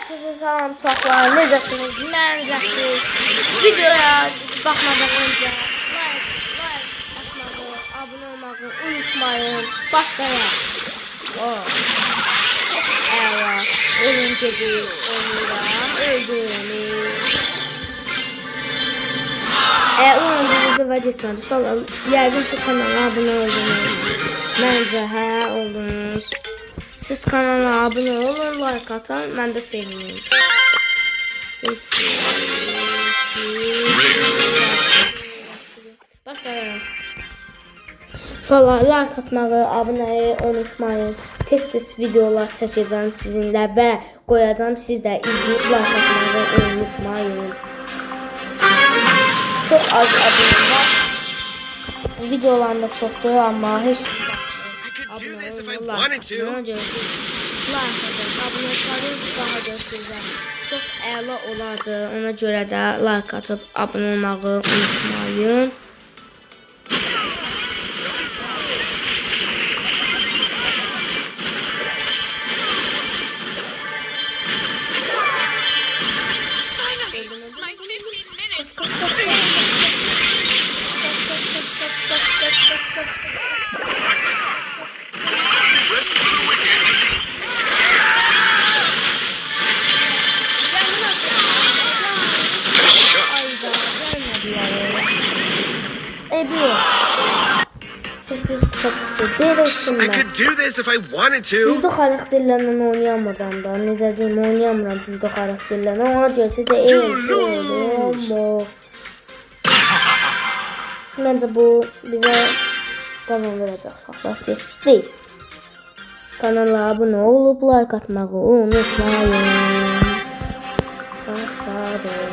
Size salam uşaqlar, necəsiniz? Məncəsiz? Videoya baxmadan öncə like atmağı, abunə olmağı unutmayın. Başlayaq. Əla, oyun gedir, oynayıram, öldürürüm. Oyuncunuzu və getmədi. Sonra yəqin ki kanala abunə oldunuz. Məncə oldunuz. Siz kanala abunə olun, like atın, mən də sevinirim. Başlayalım. Sonra like atmağı, abunəyi unutmayın. Tez-tez videolar çəkəcəm sizinlə və qoyacağım, siz də izləyib like atmağı unutmayın. Çok az abunəm var. Videolarında çoxdur, amma heç abunə daha göstərəcəm. Çox əla olardı. Ona görə də like atıb abunə olmağı unutmayın. I could do this if I wanted to. Judo karakterlerle oynayamadan da necə deyim, oynayamıram judo karakterlerle. Ona görə sizə Məncə bu bizə qazandıracaq uşaqlar ki, deyil. Kanala abunə olub like atmağı unutmayın. Başladım.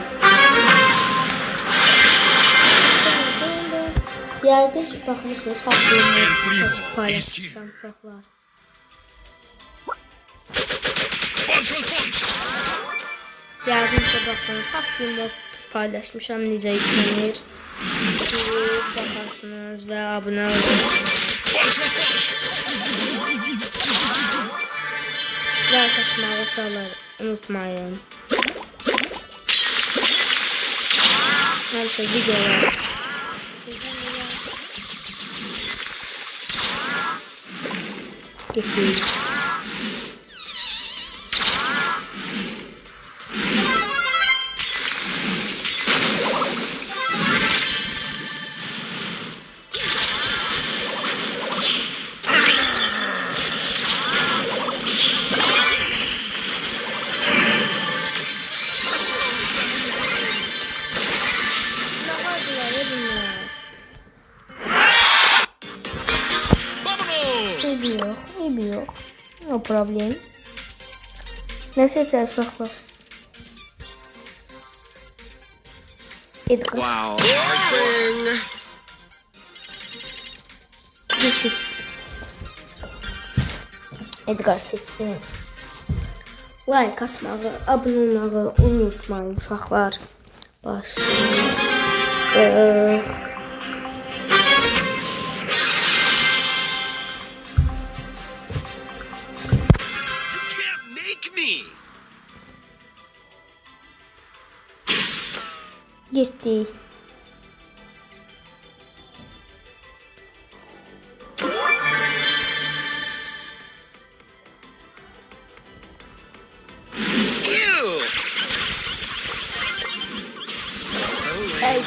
Yəqin ki baxmışsınız, haqqımı paylaşacağım uşaqlar. Yəqin ki baxmışsınız, haqqımı paylaşmışam, necə yüklənir. Bakarsınız və abunə olun. Like atmağı falan unutmayın. Neyse videolar. Geçelim. Yok. No problem. Ne seçer uşaqlar? Edgar. Wow. Gittik. Edgar seçtim. Like atmağı, abunə olmağı unutmayın uşaqlar. Başlayalım. Gitti. Ay.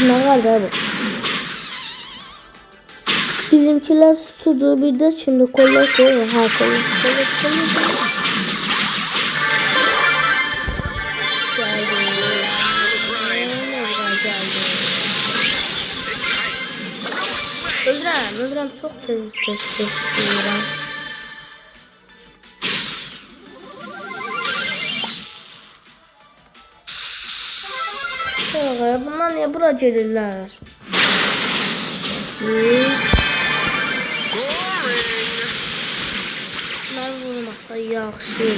Ne var abi? Bizimkiler tutudu bir de şimdi kollar koyuyor. Ha kollar. Öldürəm çox tez istəyirəm. Bunlar niyə bura gelirlər? Mən vurmasa yaxşı.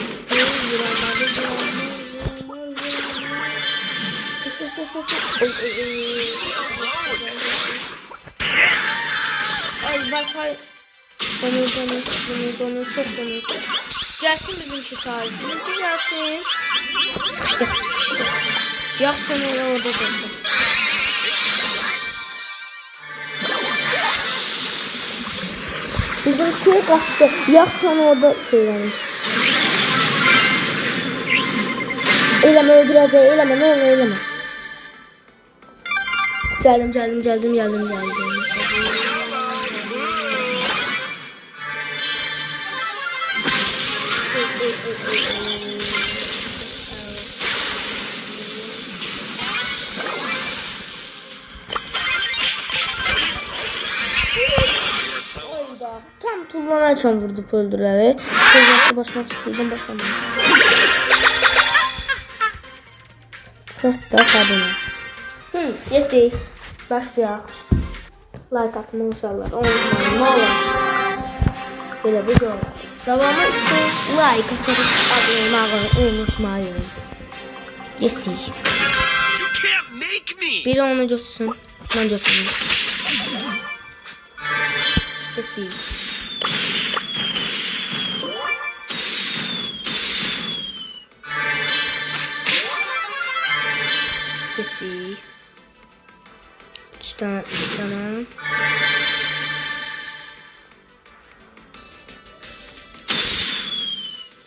Ay bak hay. Donur, çok donur. Gelsin bizimki sahip. Bizimki gelsin. Sıkıştık. Yaxşı öyle orada durdu. Bizimki kaçtı. Yaxşı orada şeylerim. Eyleme öldürəcək, eyleme, ne olur eyleme. Geldim. Tam tullanarken vurdu öldürəli. Sözləşdi başmaq istəyirdim, başlamadım. Sırtda kadına. Yetti. Başlayaq. Like atmayı uşaqlar. Unutmayın, ne olur. Belə video olar. Davamı üçün like atıb abunə olmağı unutmayın. Getdik. You can't make me. Biri onu götürsün. Ben götüreyim. Getdik. Getdik. 3 tane.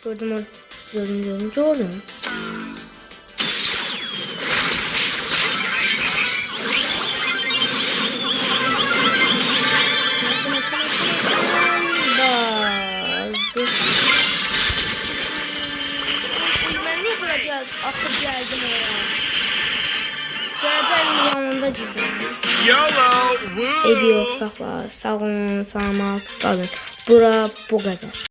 Gördüm onu. Gördüm. Ben niye böyle akıp geldim oraya? Geleceğim yanında cizdim. YOLO. Woo. Ediyor uşaqlar. Sağ olun, salamat qalın. Bura bu qədər.